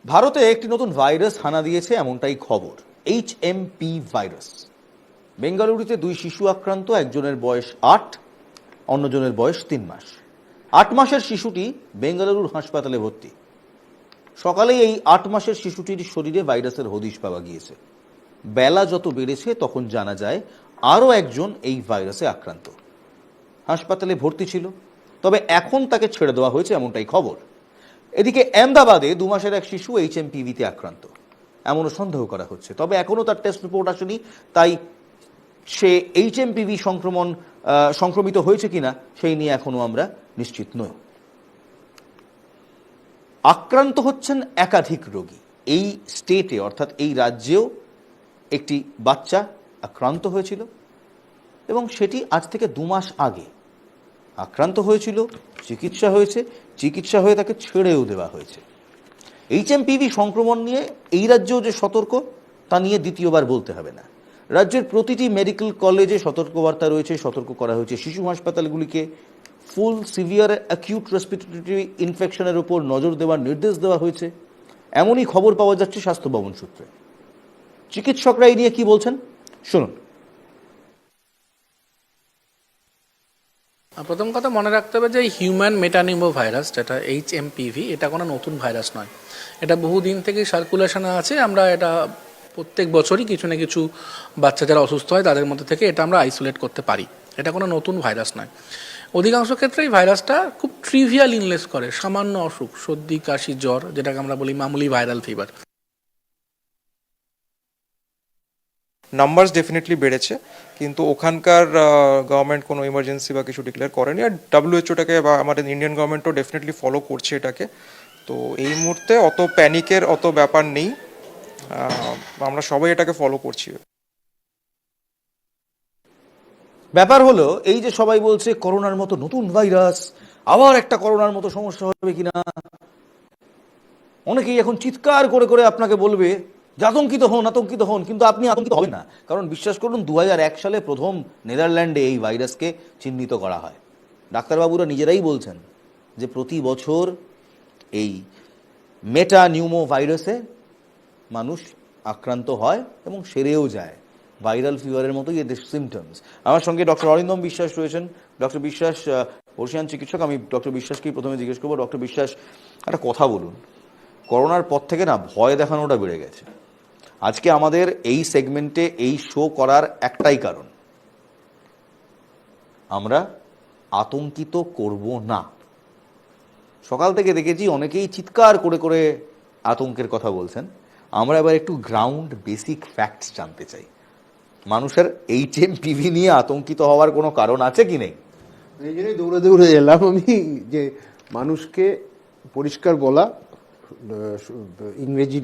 ভারতে একটি নতুন ভাইরাস হানা দিয়েছে এমনটাই খবর। HMP virus. বেঙ্গালুরুতে 2 শিশু আক্রান্ত, একজনের বয়স 8, অন্যজনের বয়স 3 মাস। 8 মাসের শিশুটি বেঙ্গালুরুর হাসপাতালে ভর্তি। সকালে এই 8 মাসের শিশুটির শরীরে ভাইরাসের হদিশ পাওয়া গিয়েছে। বেলা যত বেড়েছে তখন জানা যায় আরও একজন এই ভাইরাসে আক্রান্ত। হাসপাতালে ভর্তি ছিল, তবে এখন তাকে ছেড়ে দেওয়া হয়েছে এমনটাই খবর। এদিকে আহমেদাবাদে 2 মাসের এক শিশু HMPV-তে আক্রান্ত এমনও সন্দেহ করা হচ্ছে, তবে এখনও তার টেস্ট রিপোর্ট আসেনি, তাই সে HMPV সংক্রমিত হয়েছে কিনা সেই নিয়ে এখনো আমরা নিশ্চিত নই। আক্রান্ত হচ্ছেন একাধিক রোগী। এই স্টেটে অর্থাৎ এই রাজ্যেও একটি বাচ্চা আক্রান্ত হয়েছিল এবং সেটি আজ থেকে 2 মাস আগে আক্রান্ত হয়েছিল, চিকিৎসা হয়ে তাকে ছেড়েও দেওয়া হয়েছে। HMPV সংক্রমণ নিয়ে এই রাজ্যেও যে সতর্ক তা নিয়ে দ্বিতীয়বার বলতে হবে না। রাজ্যের প্রতিটি মেডিকেল কলেজে সতর্কবার্তা রয়েছে, সতর্ক করা হয়েছে শিশু হাসপাতালগুলিকে ফুল সিভিয়ার অ্যাকিউট রেসপিরেটরি ইনফেকশনের উপর নজর দেওয়ার নির্দেশ দেওয়া হয়েছে, এমনই খবর পাওয়া যাচ্ছে স্বাস্থ্য ভবন সূত্রে। চিকিৎসকরা এই নিয়ে কি বলছেন শুনুন। প্রথম কথা মনে রাখতে হবে যে হিউম্যান মেটানিউমো ভাইরাস, যেটা HMPV, এটা কোনো নতুন ভাইরাস নয়। এটা বহুদিন থেকেই সার্কুলেশনে আছে। আমরা এটা প্রত্যেক বছরই কিছু না কিছু বাচ্চা যারা অসুস্থ হয় তাদের মধ্যে থেকে এটা আমরা আইসোলেট করতে পারি। এটা কোনো নতুন ভাইরাস নয়। অধিকাংশ ক্ষেত্রে এই ভাইরাসটা খুব ট্রিভিয়াল ইলনেস করে, সামান্য অসুখ, সর্দি, কাশি, জ্বর, যেটাকে আমরা বলি মামুলি ভাইরাল ফিভার। নাম্বারস ডেফিনেটলি বেড়েছে, কিন্তু ওখানকার গভর্নমেন্ট কোনো ইমার্জেন্সি বা কিছু ডিক্লেয়ার করেনি। আর WHO-টাকে বা আমাদের ইন্ডিয়ান গভর্নমেন্টও ডেফিনেটলি ফলো করছে এটাকে। তো এই মুহূর্তে অত প্যানিকের অত ব্যাপার নেই, আমরা সবাই এটাকে ফলো করছি। ব্যাপার হলো এই যে সবাই বলছে করোনার মতো নতুন ভাইরাস, আবার একটা করোনার মতো সমস্যা হবে কিনা। অনেকেই এখন চিৎকার করে করে আপনাকে বলবে যে আতঙ্কিত হন, কিন্তু আপনি আতঙ্কিত হবেন না, কারণ বিশ্বাস করুন 2001 সালে প্রথম নেদারল্যান্ডে এই ভাইরাসকে চিহ্নিত করা হয়। ডাক্তারবাবুরা নিজেরাই বলছেন যে প্রতি বছর এই মেটানিউমো ভাইরাসে মানুষ আক্রান্ত হয় এবং সেরেও যায়। ভাইরাল ফিভারের মতোই এদের সিমটমস। আমার সঙ্গে ডক্টর অরিন্দম বিশ্বাস রয়েছেন। ডক্টর বিশ্বাস বর্ষিয়ান চিকিৎসক। আমি ডক্টর বিশ্বাসকেই প্রথমে জিজ্ঞেস করবো, ডক্টর বিশ্বাস, একটা কথা বলুন, করোনার পর থেকে না ভয় দেখানোটা বেড়ে গেছে। আজকে আমাদের এই সেগমেন্টে এই শো করার একটাই কারণ, আমরা আতঙ্কিত করব না। সকাল থেকে দেখেছি অনেকেই চিৎকার করে করে আতঙ্কের কথা বলছেন। আমরা এবার একটু গ্রাউন্ড বেসিক ফ্যাক্টস জানতে চাই। মানুষের HMPV নিয়ে আতঙ্কিত হওয়ার কোনো কারণ আছে কি নেই? এই জন্যই দৌড়ে এলাম আমি, যে মানুষকে পরিষ্কার বলা, ইংরেজি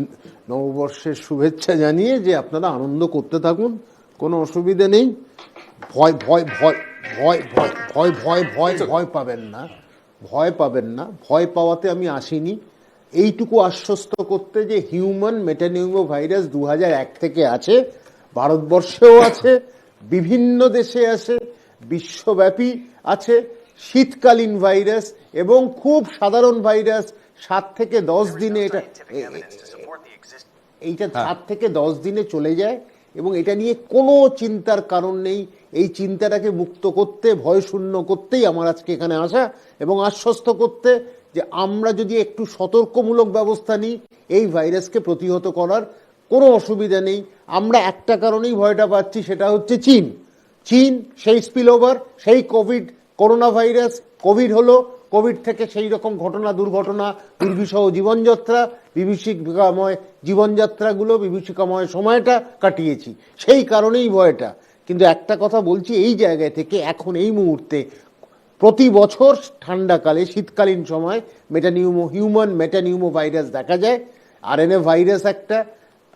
নববর্ষের শুভেচ্ছা জানিয়ে যে আপনারা আনন্দ করতে থাকুন, কোনো অসুবিধা নেই। ভয় ভয় ভয় ভয় ভয় ভয় ভয় ভয় ভয় পাবেন না, ভয় পাবেন না। ভয় পাওয়াতে আমি আসিনি, এইটুকু আশ্বস্ত করতে যে হিউম্যান মেটানিউমো ভাইরাস 2001 থেকে আছে, ভারতবর্ষেও আছে, বিভিন্ন দেশে আছে, বিশ্বব্যাপী আছে। শীতকালীন ভাইরাস এবং খুব সাধারণ ভাইরাস, 7 থেকে 10 দিনে এইটা 7 থেকে 10 দিনে চলে যায় এবং এটা নিয়ে কোনো চিন্তার কারণ নেই। এই চিন্তাটাকে মুক্ত করতে, ভয় শূন্য করতেই আমার আজকে এখানে আসা এবং আশ্বস্ত করতে যে আমরা যদি একটু সতর্কমূলক ব্যবস্থা নিই, এই ভাইরাসকে প্রতিহত করার কোনো অসুবিধা নেই। আমরা একটা কারণেই ভয়টা পাচ্ছি, সেটা হচ্ছে চীন সেই স্পিলওভার, সেই করোনা ভাইরাস, কোভিড হলো, কোভিড থেকে সেই রকম দুর্ঘটনা, দুর্বিষহ জীবনযাত্রা, বিভীষিকাময় জীবনযাত্রাগুলো, বিভীষিকাময় সময়টা কাটিয়েছি, সেই কারণেই ভয়টা। কিন্তু একটা কথা বলছি এই জায়গায় থেকে, এখন এই মুহূর্তে প্রতি বছর ঠান্ডাকালে, শীতকালীন সময় হিউম্যান মেটানিউমো ভাইরাস দেখা যায়। RNA ভাইরাস একটা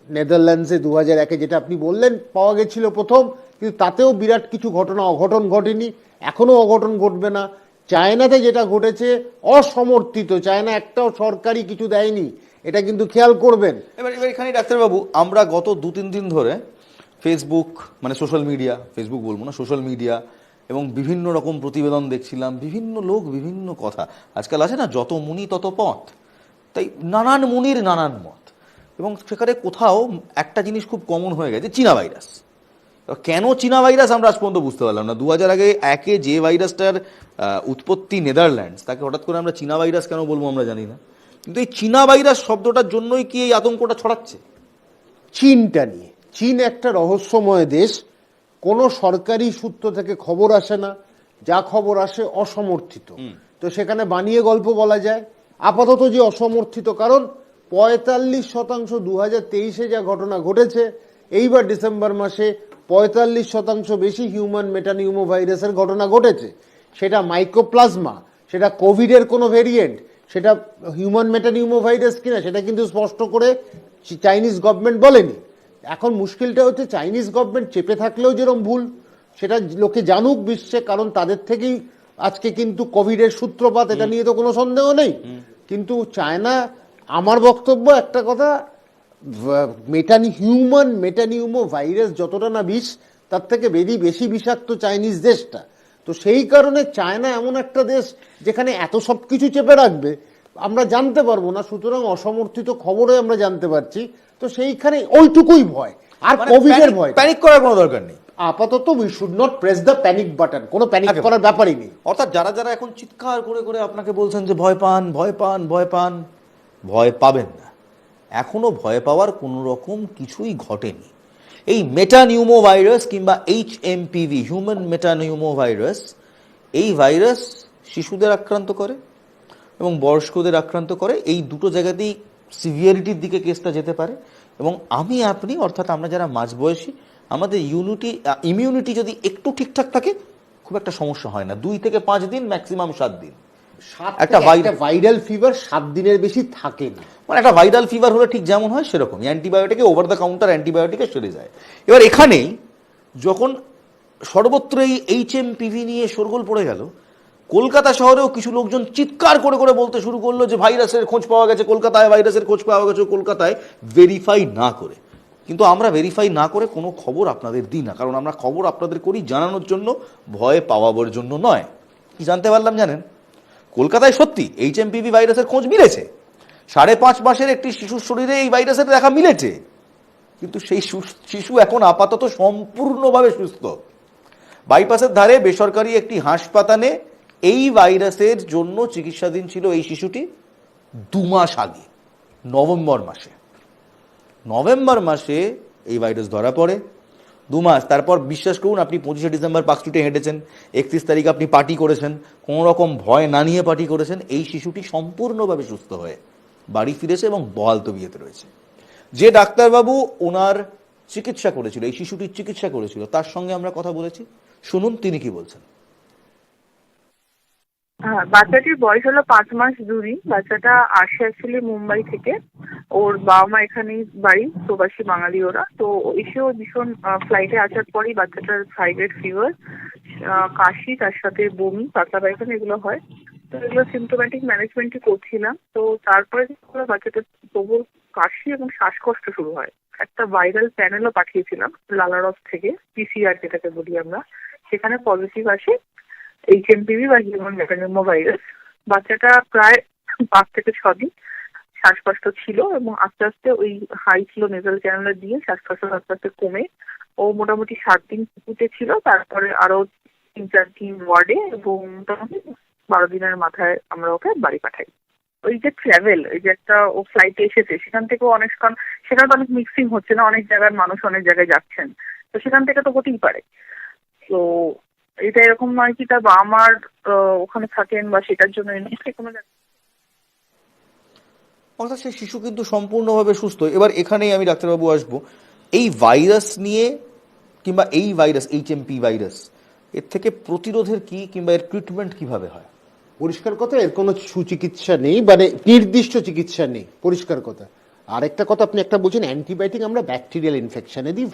নেদারল্যান্ডসে 2001-এ, যেটা আপনি বললেন, পাওয়া গেছিল প্রথম, কিন্তু তাতেও বিরাট কিছু অঘটন ঘটেনি, এখনো অঘটন ঘটবে না। চায়নাতে যেটা ঘটেছে অসমর্থিত, চায়না একটাও সরকারি কিছু দেয়নি, এটা কিন্তু খেয়াল করবেন। এবার এখানে ডাক্তারবাবু, আমরা গত 2-3 দিন ধরে ফেসবুক, মানে সোশ্যাল মিডিয়া, ফেসবুক বলবো না, সোশ্যাল মিডিয়া এবং বিভিন্ন রকম প্রতিবেদন দেখছিলাম, বিভিন্ন লোক বিভিন্ন কথা। আজকাল আছে না, যত মুনি তত পথ। তাই নানান মুনির নানান মত, এবং সেখানে কোথাও একটা জিনিস খুব কমন হয়ে গেছে, চীনা ভাইরাস। কেন চীনা ভাইরাস আমরা আজ পর্যন্ত বুঝতে পারলাম না। 2000 আগে যে ভাইরাসটার উৎপত্তি নেদারল্যান্ডস, তাকে হঠাৎ করে আমরা চীনা ভাইরাস কেন বলবো আমরা জানি না। কিন্তু এই চীনা ভাইরাস শব্দটার জন্যই কি এই আতঙ্কটা ছড়াচ্ছে? চীনটা নিয়ে, চীন একটা রহস্যময় দেশ, কোনো সরকারি সূত্র থেকে খবর আসে না, যা খবর আসে অসমর্থিত। তো সেখানে বানিয়ে গল্প বলা যায়। আপাতত যে অসমর্থিত, কারণ 45% 2023-এ যা ঘটনা ঘটেছে, এইবার ডিসেম্বর মাসে 45% বেশি হিউম্যান মেটানিউমো ভাইরাসের ঘটনা ঘটেছে। সেটা মাইক্রোপ্লাজমা, সেটা কোভিডের কোনো ভেরিয়েন্ট, সেটা হিউম্যান মেটানিউমো ভাইরাস কিনা সেটা কিন্তু স্পষ্ট করে চাইনিজ গভর্নমেন্ট বলেনি। এখন মুশকিলটা হচ্ছে চাইনিজ গভর্নমেন্ট চেপে থাকলেও যেরকম ভুল, সেটা লোকে জানুক বিশ্বে, কারণ তাদের থেকেই আজকে কিন্তু কোভিডের সূত্রপাত, এটা নিয়ে তো কোনো সন্দেহ নেই। কিন্তু চায়না, আমার বক্তব্য একটা কথা, হিউম্যান মেটানিউমো ভাইরাস যতটা না বিষ, তার থেকে বেশি বিষাক্ত চাইনিজ দেশটা। তো সেই কারণে চায়না এমন একটা দেশ যেখানে এত সবকিছু চেপে রাখবে আমরা জানতে পারবো না, সুতরাং অসমর্থিত খবরে আমরা জানতে পারছি। তো সেইখানে ওইটুকুই ভয়, আর কোভিডের ভয়। প্যানিক করার কোনো দরকার নেই আপাতত। We should not press the panic button, কোনো প্যানিক করার ব্যাপারই নেই। অর্থাৎ যারা যারা এখন চিৎকার করে করে আপনাকে বলছেন যে ভয় পান ভয় পান ভয় পান, ভয় পাবেন না। এখনো ভয় পাওয়ার কোনো রকম কিছুই ঘটেনি। এই মেটানিউমো ভাইরাস কিংবা HMPV, হিউম্যান মেটানিউমো ভাইরাস, এই ভাইরাস শিশুদের আক্রান্ত করে এবং বয়স্কদের আক্রান্ত করে। এই দুটো জায়গাতেই সিভিয়ারিটির দিকে কেসটা যেতে পারে। এবং আপনি অর্থাৎ আমরা যারা মাঝবয়সী, আমাদের ইমিউনিটি যদি একটু ঠিকঠাক থাকে খুব একটা সমস্যা হয় না। 2 থেকে 5 দিন, ম্যাক্সিমাম 7 দিন। একটা ভাইরাল ফিভার 7 দিনের বেশি থাকে না। মানে একটা ভাইরাল ফিভার হলে ঠিক যেমন হয় সেরকম অ্যান্টিবায়োটিকে, ওভার দ্য কাউন্টার অ্যান্টিবায়োটিকে সেরে যায়। এবার এখানেই যখন সর্বত্র এই HMPV নিয়ে শোরগোল পড়ে গেল, কলকাতা শহরেও কিছু লোকজন চিৎকার করে করে বলতে শুরু করলো যে ভাইরাসের খোঁজ পাওয়া গেছে কলকাতায়, ভাইরাসের খোঁজ পাওয়া গেছে কলকাতায়, ভেরিফাই না করে। কিন্তু আমরা ভেরিফাই না করে কোনো খবর আপনাদের দিই না, কারণ আমরা খবর আপনাদের করি জানানোর জন্য, ভয় পাওয়াবার জন্য নয়। কি জানতে পারলাম জানেন? কলকাতায় সত্যি HMPV ভাইরাসের খোঁজ মিলেছে। 5.5 মাসের একটি শিশুর শরীরে এই ভাইরাসের দেখা মিলেছে, কিন্তু সেই শিশু এখন আপাতত সম্পূর্ণভাবে সুস্থ। বাইপাসের ধারে বেসরকারি একটি হাসপাতালে এই ভাইরাসের জন্য চিকিৎসাধীন ছিল এই শিশুটি 2 মাস আগে, নভেম্বর মাসে এই ভাইরাস ধরা পড়ে। 2 মাস তারপর বিশ্বাস করুন, আপনি 25শে ডিসেম্বর পার্ক স্ট্রিটে হেঁটেছেন, 31 তারিখ আপনি পার্টি করেছেন, কোনো রকম ভয় না নিয়ে পার্টি করেছেন, এই শিশুটি সম্পূর্ণভাবে সুস্থ হয়ে বাড়ি ফিরেছে এবং বহাল তবিয়তে রয়েছে। যে ডাক্তারবাবু ওনার চিকিৎসা করেছিল, এই শিশুটির চিকিৎসা করেছিল, তার সঙ্গে আমরা কথা বলেছি, শুনুন তিনি কি বলছেন। হ্যাঁ, বাচ্চাটির বয়স হলো 5 মাস 2 দিন। বাচ্চাটা আসে অ্যাকচুয়ালি মুম্বাই থেকে। ওর বাবা মা এখানেই বাড়ি, প্রবাসী বাঙালি ওরা। তো এসেও ভীষণ ফ্লাইটে আসার পরই বাচ্চাটার থাইরয়েড ফিভার, কাশি, তার সাথে বমি, পাতলা পায়খানা এগুলো হয়। তো এগুলো সিমটোম্যাটিক ম্যানেজমেন্টই করছিলাম। তো তারপরে বাচ্চাটার প্রবল কাশি এবং শ্বাসকষ্ট শুরু হয়। একটা ভাইরাল প্যানেলও পাঠিয়েছিলাম লালারস থেকে, PCR যেটাকে বলি আমরা, সেখানে পজিটিভ আসে HMPV বা হিউম্যান মেটানিউমো ভাইরাস। বাচ্চাটা প্রায় 5 থেকে 6 দিন শ্বাসকষ্ট ছিল এবং আস্তে আস্তে ওই হাই ফ্লো নেজাল চ্যানেলে দিয়ে শ্বাসকষ্ট আস্তে আস্তে কমে ও মোটামুটি 7 দিন পুকুতে ছিল। তারপরে আরো 3-4 দিন ওয়ার্ডে এবং মোটামুটি 12 দিনের মাথায় আমরা ওকে বাড়ি পাঠাই। ওই যে ট্রাভেল, এই যে একটা ও ফ্লাইটে এসেছে, সেখান থেকেও সেখানে তো অনেক মিক্সিং হচ্ছে না, অনেক জায়গার মানুষ অনেক জায়গায় যাচ্ছেন, তো সেখান থেকে তো হতেই পারে। তো এটা এরকম নয় কি তার বাবা মার ওখানে থাকেন বা সেটার জন্য কোনো। অর্থাৎ সেই শিশু কিন্তু সম্পূর্ণভাবে সুস্থ। এবার এখানেই আমি ডাক্তারবাবু আসবো, এই ভাইরাস নিয়ে কিংবা এই ভাইরাস HMP ভাইরাস, এর থেকে প্রতিরোধের কি কিংবা এর ট্রিটমেন্ট কিভাবে হয়? পরিষ্কার কথা, এর কোনো সুচিকিৎসা নেই, মানে নির্দিষ্ট চিকিৎসা নেই, পরিষ্কার কথা। আরেকটা কথা আপনি একটা বলছেন, অ্যান্টিবায়োটিক আমরা ব্যাকটেরিয়াল ইনফেকশনে দিই,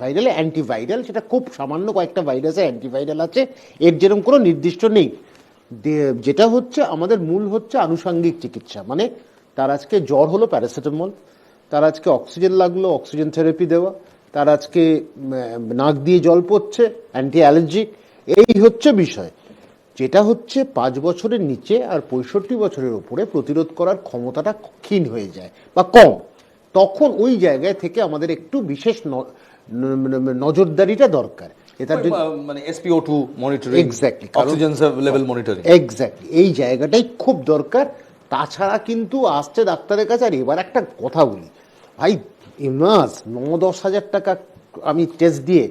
ভাইরালে অ্যান্টিভাইরাল, সেটা খুব সামান্য কয়েকটা ভাইরাসে অ্যান্টিভাইরাল আছে, এর যেরকম কোনো নির্দিষ্ট নেই। যেটা হচ্ছে আমাদের মূল হচ্ছে আনুষঙ্গিক চিকিৎসা, মানে তার আজকে জ্বর হলো প্যারাসিটামল, তার আজকে অক্সিজেন লাগলো অক্সিজেন থেরাপি দেওয়া, তার আজকে নাক দিয়ে জল পড়ছে অ্যান্টি অ্যালার্জিক, এই হচ্ছে বিষয়। যেটা হচ্ছে 5 বছরের নিচে আর 65 বছরের উপরে প্রতিরোধ করার ক্ষমতাটা ক্ষীণ হয়ে যায় বা কম, তখন ওই জায়গায় থেকে আমাদের একটু বিশেষ নজরদারিটা দরকার। এটা মানে SpO2 monitoring, exactly, oxygen level monitoring, exactly এই জায়গাটাই খুব দরকার। তাছাড়া কিন্তু আসছে ডাক্তারের কাছে। আর এবার একটা কথা বলি ভাই, মাস 9-10 হাজার টাকা আমি টেস্ট দিয়ে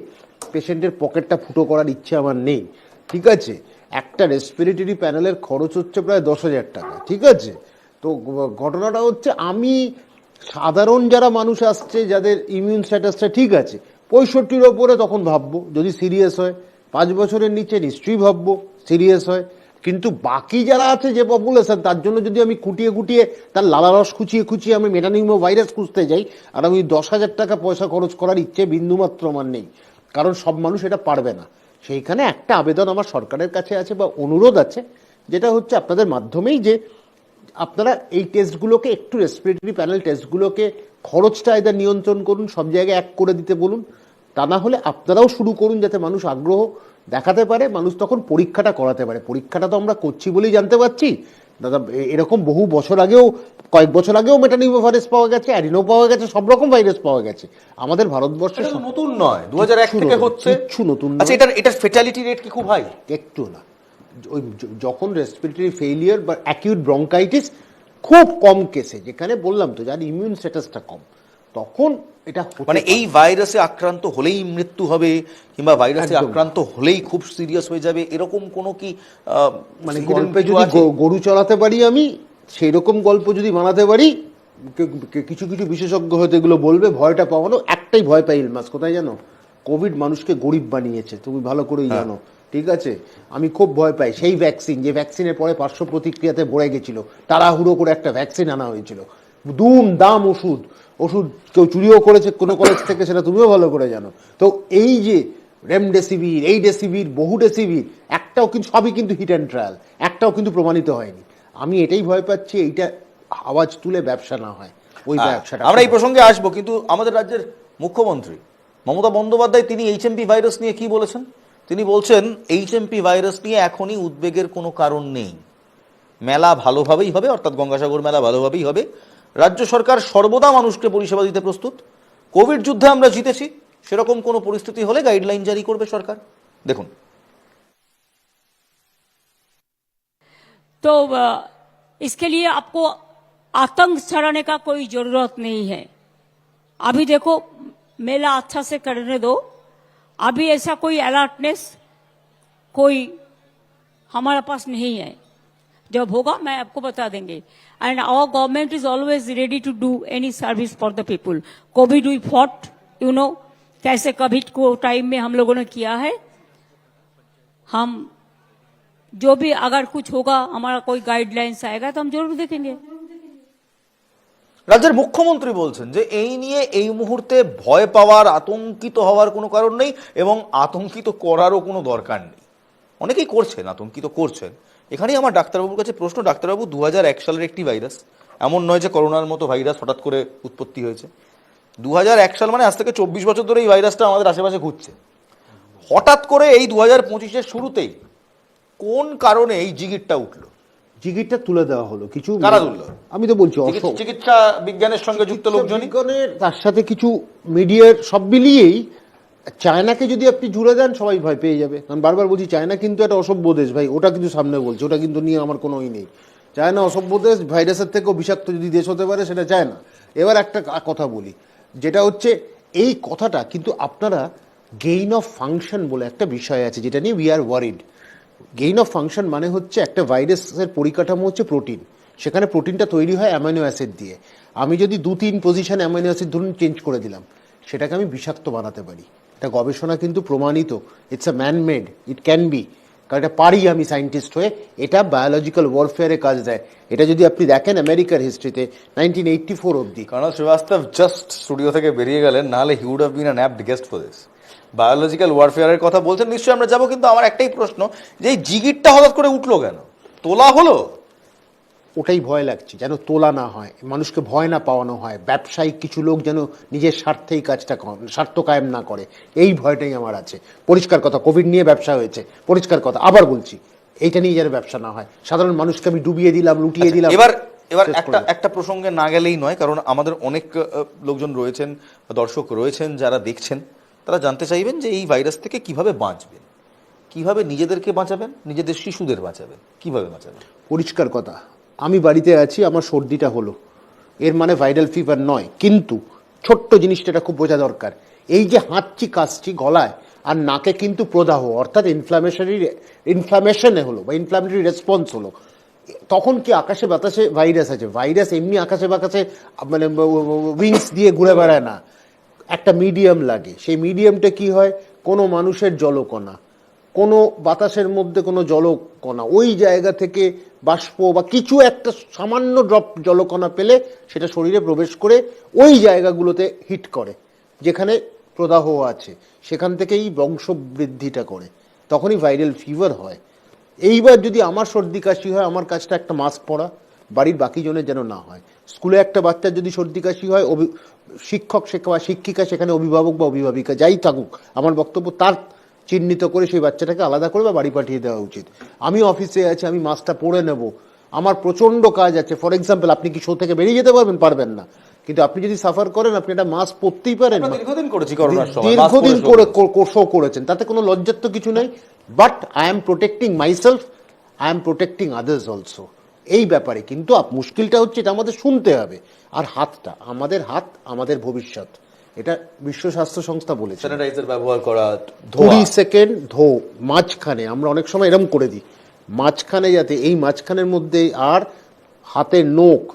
পেশেন্টের পকেটটা ফুটো করার ইচ্ছে আমার নেই, ঠিক আছে? একটা রেসপিরেটরি প্যানেলের খরচ হচ্ছে প্রায় 10,000 টাকা, ঠিক আছে? তো ঘটনাটা হচ্ছে, আমি সাধারণ যারা মানুষ আসছে যাদের ইমিউন স্ট্যাটাসটা ঠিক আছে, 65-র ওপরে তখন ভাববো যদি সিরিয়াস হয়, 5 বছরের নিচে নিশ্চয়ই ভাববো সিরিয়াস হয়। কিন্তু বাকি যারা আছে যে পপুলেশন, তার জন্য যদি আমি খুঁটিয়ে খুঁটিয়ে তার লালারস খুঁচিয়ে আমি মেটানিমো ভাইরাস খুঁজতে যাই, আর আমি 10,000 টাকা পয়সা খরচ করার ইচ্ছে বিন্দুমাত্র আমার নেই, কারণ সব মানুষ এটা পারবে না। সেইখানে একটা আবেদন আমার সরকারের কাছে আছে বা অনুরোধ আছে, যেটা হচ্ছে আপনাদের মাধ্যমেই, যে আপনারা এই টেস্টগুলোকে একটু, রেসপিরেটরি প্যানেল টেস্টগুলোকে খরচটা এদের নিয়ন্ত্রণ করুন, সব জায়গায় এক করে দিতে বলুন। তা না হলে আপনারাও শুরু করুন, যাতে মানুষ আগ্রহ দেখাতে পারে, মানুষ তখন পরীক্ষাটা করাতে পারে। পরীক্ষাটা তো আমরা করছি বলেই জানতে পারছি দাদা। এরকম বহু বছর আগেও, কয়েক বছর আগেও মেটানিমো ভাইরাস পাওয়া গেছে, অ্যাডিনো পাওয়া গেছে, সব রকম ভাইরাস পাওয়া গেছে আমাদের ভারতবর্ষে। নতুন নয়, 2001 থেকে হচ্ছে, কিচ্ছু নতুন। আচ্ছা, এটার ফেটালিটি রেট কি খুব হাই? একটু না। ওই যখন রেসপিরেটরি ফেইলিয়ার বা অ্যাকিউট ব্রঙ্কাইটিস খুব কম কেসে, যেখানে বললাম তো যার ইমিউন স্ট্যাটাসটা কম, তখন এটা মানে এই ভাইরাসে আক্রান্ত হলেই মৃত্যু হবে, কিংবা ভাইরাসে আক্রান্ত হলেই খুব সিরিয়াস হয়ে যাবে, এরকম কোনো কি মানে গল্পে যদি গরু চলাতে পারি আমি, সেই রকম গল্প যদি বানাতে পারি, কিছু কিছু বিশেষজ্ঞ হয়তো এগুলো বলবে। ভয়টা পাওয়ানো, একটাই ভয় পাই ইলমাস, কোথায় জানো? কোভিড মানুষকে গরিব বানিয়েছে, তুমি ভালো করেই জানো, ঠিক আছে? আমি খুব ভয় পাই সেই ভ্যাকসিন, যে ভ্যাকসিনের পরে পার্শ্ব প্রতিক্রিয়াতে ভরে গেছিল, তাড়াহুড়ো করে একটা ভ্যাকসিন আনা হয়েছিল, দুম দাম ওষুধ কেউ চুরিও করেছে কোনো কলেজ থেকে, সেটা তুমিও ভালো করে জানো। তো এই যে রেমডেসিভির, এই ডেসিভির, বহু ডেসিভির, একটাও কিন্তু, সবই কিন্তু হিট অ্যান্ড ট্রায়াল, একটাও কিন্তু প্রমাণিত হয়নি। আমি এটাই ভয় পাচ্ছি, এইটা আওয়াজ তুলে ব্যবসা না হয়, ওই ব্যবসাটা। আমরা এই প্রসঙ্গে আসবো, কিন্তু আমাদের রাজ্যের মুখ্যমন্ত্রী মমতা বন্দ্যোপাধ্যায় তিনি HMP ভাইরাস নিয়ে কি বলেছেন? তিনি বলছেন, HMP ভাইরাস নিয়ে এখনই উদ্বেগের কোনো কারণ নেই, মেলা ভালোভাবেই হবে, অর্থাৎ গঙ্গাসাগর মেলা ভালোভাবেই হবে। রাজ্য সরকার সর্বদা মানুষকে পরিষেবা দিতে প্রস্তুত। কোভিড যুদ্ধে আমরা জিতেছি, সেরকম কোনো পরিস্থিতি হলে গাইডলাইন জারি করবে সরকার। দেখুন। तो इसके लिए आपको आतंक छड़ाने का कोई जरूरत नहीं है। अभी देखो, मेला अच्छा से करने दो। अभी ऐसा कोई अलर्टनेस कोई हमारे पास नहीं है। जब होगा मैं आपको बता देंगे। And our government is always ready to do any service for the people. Covid we fought, you know, कैसे कोविड को टाइम में हम लोगों ने किया है। हम जो भी अगर कुछ होगा, हमारा कोई गाइडलाइंस आएगा तो हम जरूर देखेंगे। রাজ্যের মুখ্যমন্ত্রী বলছেন যে এই নিয়ে এই মুহূর্তে ভয় পাওয়ার, আতঙ্কিত হওয়ার কোনো কারণ নেই, এবং আতঙ্কিত করারও কোনো দরকার নেই। অনেকেই করছেন, আতঙ্কিত করছেন। এখানেই আমার ডাক্তারবাবুর কাছে প্রশ্ন, ডাক্তারবাবু 2001 সালের একটি ভাইরাস, এমন নয় যে করোনার মতো ভাইরাস হঠাৎ করে উৎপত্তি হয়েছে। 2001 সাল মানে আজ থেকে 24 বছর ধরে এই ভাইরাসটা আমাদের আশেপাশে ঘুরছে। হঠাৎ করে এই 2025-এর শুরুতেই কোন কারণে এই জিগিরটা উঠলো? জিগিরটা তুলে দেওয়া হলো কিছু, কারা তুললো? আমি তো বলছি চিকিৎসা বিজ্ঞানের সঙ্গে যুক্ত লোকজনই, তার সাথে কিছু মিডিয়ার, সব মিলিয়েই। চায়নাকে যদি আপনি জুড়ে দেন, সবাই ভয় পেয়ে যাবে। কারণ বারবার বলছি, চায়না কিন্তু একটা অসভ্য দেশ ভাই, ওটা কিন্তু সামনে বলছে, ওটা কিন্তু নিয়ে আমার কোনো নেই। চায়না অসভ্য দেশ, ভাইরাসের থেকেও বিষাক্ত যদি দেশ হতে পারে সেটা চায়না। এবার একটা কথা বলি, যেটা হচ্ছে এই কথাটা কিন্তু আপনারা, গেইন অফ ফাংশন বলে একটা বিষয় আছে, যেটা নিয়ে we are worried. Gain of function মানে হচ্ছে, একটা ভাইরাসের পরিকাঠামো হচ্ছে প্রোটিন, সেখানে প্রোটিনটা তৈরি হয় অ্যামাইনো অ্যাসিড দিয়ে। আমি যদি 2-3 পজিশন অ্যামাইনো অ্যাসিড ধরুন চেঞ্জ করে দিলাম, সেটাকে আমি বিষাক্ত বানাতে পারি। এটা গবেষণা কিন্তু প্রমাণিত, it's a man made, it can be, কারণ এটা পারি আমি সায়েন্টিস্ট হয়ে। এটা বায়োলজিক্যাল ওয়ারফেয়ারে কাজ দেয়। এটা যদি আপনি দেখেন আমেরিকার হিস্ট্রিতে 1984 অবধি, কর্নেল শ্রীবাস্তব জাস্ট স্টুডিও থেকে বেরিয়ে গেলেন, নাহলে he would have been an apt guest for this. Biological ওয়ারফেয়ারের কথা বলছেন, নিশ্চয়ই আমরা যাবো, কিন্তু আমার একটাই প্রশ্ন, যে এই জিগিরটা হঠাৎ করে উঠলো কেন? তোলা হলো? ওটাই ভয় লাগছে, যেন তোলা না হয়, মানুষকে ভয় না পাওয়ানো হয়, ব্যবসায়িক কিছু লোক যেন নিজের স্বার্থেই কাজটা, স্বার্থ কায়েম না করে, এই ভয়টাই আমার আছে। পরিষ্কার কথা, কোভিড নিয়ে ব্যবসা হয়েছে, পরিষ্কার কথা, আবার বলছি, এইটা নিয়ে যেন ব্যবসা না হয়, সাধারণ মানুষকে আমি ডুবিয়ে দিলাম, লুটিয়ে দিলাম। এবার শেষ করে একটা দিলাম। একটা প্রসঙ্গে না গেলেই নয়, কারণ আমাদের অনেক লোকজন রয়েছেন, দর্শক রয়েছেন যারা দেখছেন, তারা জানতে চাইবেন যে এই ভাইরাস থেকে কিভাবে বাঁচবেন, কিভাবে নিজেদেরকে বাঁচাবেন, নিজেদের শিশুদের বাঁচাবেন, কিভাবে বাঁচাবেন। পরিষ্কার কথা, আমি বাড়িতে আছি, আমার সর্দিটা হলো, এর মানে ভাইরাল ফিভার নয়, কিন্তু ছোট্ট জিনিসটা এটা খুব বোঝা দরকার। এই যে হাঁচছি কাশছি গলায় আর নাকে কিন্তু প্রদাহ, অর্থাৎ ইনফ্লামেশনে হলো বা ইনফ্লামেটরি রেসপন্স হলো, তখন কি আকাশে বাতাসে ভাইরাস আছে? ভাইরাস এমনি আকাশে বাতাসে মানে উইংস দিয়ে ঘুরে বেড়ায় না, একটা মিডিয়াম লাগে। সেই মিডিয়ামটা কি হয়, কোনো মানুষের জলকণা, কোনো বাতাসের মধ্যে কোনো জলকণা, ওই জায়গা থেকে বাষ্প বা কিছু একটা সামান্য ড্রপ জলকণা পেলে সেটা শরীরে প্রবেশ করে ওই জায়গাগুলোতে হিট করে যেখানে প্রদাহ আছে, সেখান থেকেই বংশবৃদ্ধিটা করে, তখনই ভাইরাল ফিভার হয়। এইবার যদি আমার সর্দি কাশি হয়, আমার কাজটা একটা মাস্ক পরা, বাড়ির বাকি জনের যেন না হয়। স্কুলে একটা বাচ্চার যদি সর্দি কাশি হয়, শিক্ষক বা শিক্ষিকা, সেখানে অভিভাবক বা অভিভাবিকা যাই থাকুক, আমার বক্তব্য তার চিহ্নিত করে সেই বাচ্চাটাকে আলাদা করে বা বাড়ি পাঠিয়ে দেওয়া উচিত। আমি অফিসে আছি, আমি মাস্কটা পরে নেব, আমার প্রচন্ড কাজ আছে। ফর এক্সাম্পল, আপনি কি শো থেকে বেরিয়ে যেতে পারবেন? পারবেন না, কিন্তু আপনি যদি সাফার করেন, আপনি একটা মাস্ক পরতেই পারেন। আমরা দীর্ঘদিন করেছি করোনার সময়, দীর্ঘদিন করে শো করেছেন, তাতে কোনো লজ্জার তো কিছু নেই। But I am protecting myself, I am protecting others also. এই ব্যাপারে কিন্তু মুশকিলটা হচ্ছে, এটা আমাদের শুনতে হবে। আর হাতটা, আমাদের হাত আমাদের ভবিষ্যৎ, এটা বিশ্ব স্বাস্থ্য সংস্থা বলেছে। স্যানিটাইজার ব্যবহার করা, 20 সেকেন্ড ধো, মাঝখানে আমরা অনেক সময় এরম করে দিই, মাঝখানে যাতে এই মাঝখানের মধ্যে আর হাতের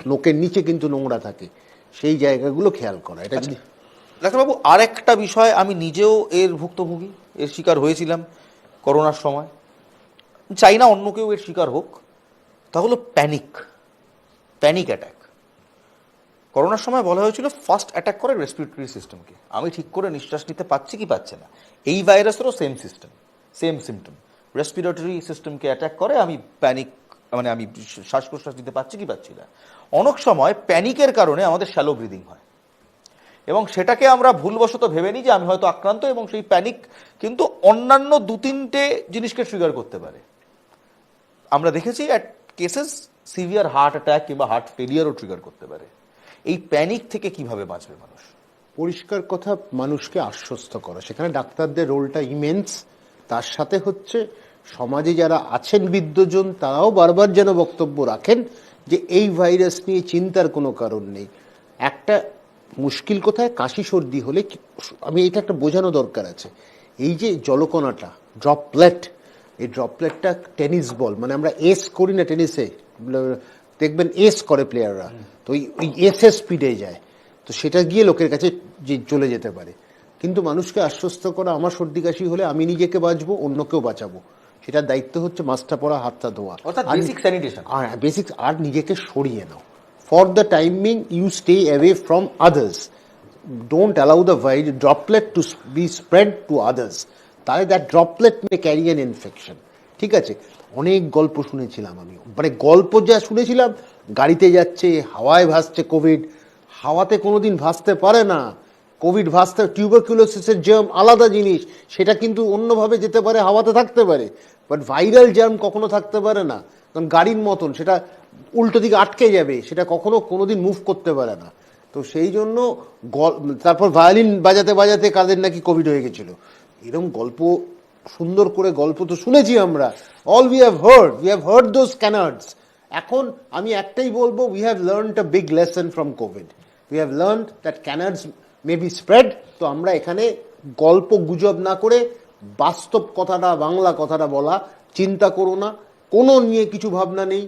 নোকের নিচে কিন্তু নোংরা থাকে, সেই জায়গাগুলো খেয়াল করা। এটা যদি ডাক্তারবাবু, আর একটা বিষয়, আমি নিজেও এর ভুক্তভোগী, এর শিকার হয়েছিলাম করোনার সময়, চাই না অন্য কেউ এর শিকার হোক, তা হলো প্যানিক অ্যাটাক। করোনার সময় বলা হয়েছিল ফার্স্ট অ্যাটাক করে রেসপিরেটরি সিস্টেমকে, আমি ঠিক করে নিঃশ্বাস নিতে পারছি কি পাচ্ছে না। এই ভাইরাসেরও same system, same symptom, respiratory সিস্টেমকে অ্যাটাক করে, আমি প্যানিক, মানে আমি শ্বাস প্রশ্বাস নিতে পারছি কি পাচ্ছি না। অনেক সময় প্যানিকের কারণে আমাদের শ্যালো ব্রিদিং হয় এবং সেটাকে আমরা ভুলবশত ভেবে নিই যে আমি হয়তো আক্রান্ত, এবং সেই প্যানিক কিন্তু অন্যান্য 2-3টে জিনিসকে ট্রিগার করতে পারে। আমরা দেখেছি at cases severe heart attack কিংবা হার্ট ফেলিয়ারও ট্রিগার করতে পারে। এই প্যানিক থেকে কিভাবে বাঁচবে মানুষ? পরিষ্কার কথা, মানুষকে আশ্বস্ত করা, সেখানে ডাক্তারদের রোলটা ইমেন্স। তার সাথে হচ্ছে সমাজে যারা আছেন বিদ্বজন, তারাও বারবার যেন বক্তব্য রাখেন যে এই ভাইরাস নিয়ে চিন্তার কোনো কারণ নেই। একটা মুশকিল কোথায়, কাশি সর্দি হলে আমি এটা একটা বোঝানো দরকার আছে। এই যে জলকণাটা, ড্রপলেট, এই ড্রপলেটটা টেনিস বল, মানে আমরা এস করি না টেনিসে, দেখবেন এস করে প্লেয়াররা, তো ওই এসে স্পিডে যায়, তো সেটা গিয়ে লোকের কাছে যে চলে যেতে পারে। কিন্তু মানুষকে আশ্বস্ত করা, আমার সর্দি কাশি হলে আমি নিজেকে বাঁচবো, অন্যকেও বাঁচাবো, সেটার দায়িত্ব হচ্ছে মাস্কটা পরা, হাতটা ধোয়া, অর্থাৎ বেসিক স্যানিটেশন। আর বেসিক, আর নিজেকে সরিয়ে নাও। For the timing you stay away from others, don't allow the droplet to be spread to others, তাহলে that droplet may carry an infection. ঠিক আছে, অনেক গল্প শুনেছিলাম আমি, মানে গল্প যা শুনেছিলাম, গাড়িতে যাচ্ছে, হাওয়ায় ভাসছে কোভিড, হাওয়াতে কোনোদিন ভাসতে পারে না কোভিড, ভাসতে টিউবারকুলোসিসের জার্ম আলাদা জিনিস, সেটা কিন্তু অন্যভাবে যেতে পারে, হাওয়াতে থাকতে পারে, বাট ভাইরাল জার্ম কখনো থাকতে পারে না, কারণ গাড়ির মতন সেটা উল্টো দিকে আটকে যাবে, সেটা কখনো কোনোদিন মুভ করতে পারে না। তো সেই জন্য তারপর ভায়োলিন বাজাতে বাজাতে কাদের নাকি কোভিড হয়ে গেছিল, এরকম গল্প, সুন্দর করে গল্প তো শুনেছি আমরা, all we have heard those canards. এখন আমি একটাই বলবো, we have learned a big lesson from Covid, we have learned that canards may be spread. তো আমরা এখানে গল্প গুজব না করে বাস্তব কথাটা, বাংলা কথাটা বলা, চিন্তা করো না, কোনো নিয়ে কিছু ভাবনা নেই।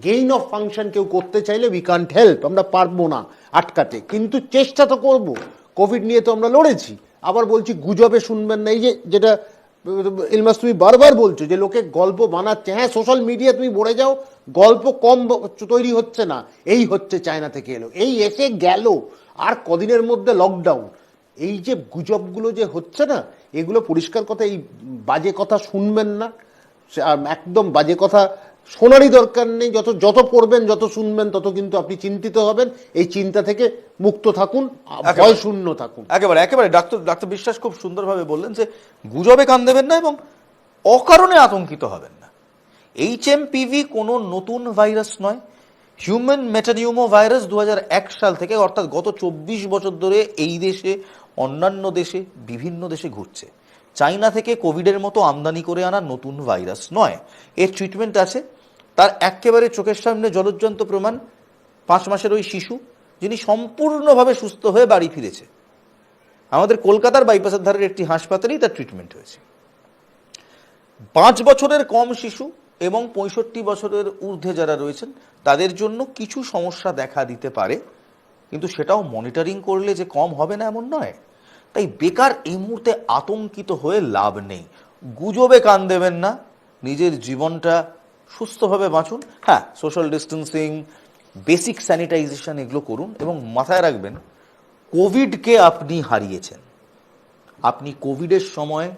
গেইন অফ ফাংশন কেউ করতে চাইলে উই কান্ট হেল্প, আমরা পারবো না আটকাতে, কিন্তু চেষ্টা তো করবো। কোভিড নিয়ে তো আমরা লড়েছি। আবার বলছি, গুজবে শুনবেন না, এই যেটা ইলমাস তুমি বারবার বলছো যে লোকে গল্প বানাচ্ছে, হ্যাঁ সোশ্যাল মিডিয়া তুমি ভরে যাও, গল্প কম তৈরি হচ্ছে না, এই হচ্ছে চায়না থেকে এলো, এই এসে গেল, আর কদিনের মধ্যে লকডাউন, এই যে গুজবগুলো যে হচ্ছে না, এগুলো পরিষ্কার কথা, এই বাজে কথা শুনবেন না, একদম বাজে কথা শোনারই দরকার নেই। যত পড়বেন, যত শুনবেন, তত কিন্তু আপনি চিন্তিত হবেন। এই চিন্তা থেকে মুক্ত থাকুন, ভয় শূন্য থাকুন। একেবারে ডাক্তার বিশ্বাস খুব সুন্দরভাবে বললেন যে গুজবে কান দেবেন না এবং অকারণে আতঙ্কিত হবেন না। HMPV কোনো নতুন ভাইরাস নয়। হিউম্যান মেটানিউমো ভাইরাস 2001 সাল থেকে, অর্থাৎ গত 24 বছর ধরে এই দেশে, অন্যান্য দেশে, বিভিন্ন দেশে ঘুরছে। চাইনা থেকে কোভিডের মতো আমদানি করে আনা নতুন ভাইরাস নয়। এর ট্রিটমেন্ট আছে। তার একেবারে চোখের সামনে জলজ্জন্ত প্রমাণ 5 মাসের ওই শিশু, যিনি সম্পূর্ণভাবে সুস্থ হয়ে বাড়ি ফিরেছে। আমাদের কলকাতার বাইপাসের ধারের একটি হাসপাতালেই তার ট্রিটমেন্ট হয়েছে। 5 বছরের কম শিশু এবং 65 বছরের ঊর্ধ্বে যারা রয়েছেন তাদের জন্য কিছু সমস্যা দেখা দিতে পারে, কিন্তু সেটাও মনিটরিং করলে যে কম হবে না এমন নয়। তাই বেকার এই মুহূর্তে আতঙ্কিত হয়ে লাভ নেই। গুজবে কান দেবেন না, নিজের জীবনটা সুস্থভাবে বাঁচুন। হ্যাঁ, সোশ্যাল ডিস্টেন্সিং, বেসিক স্যানিটাইজেশন এগুলো করুন, এবং মাথায় রাখবেন কোভিডকে আপনি হারিয়েছেন। আপনি কোভিডের সময়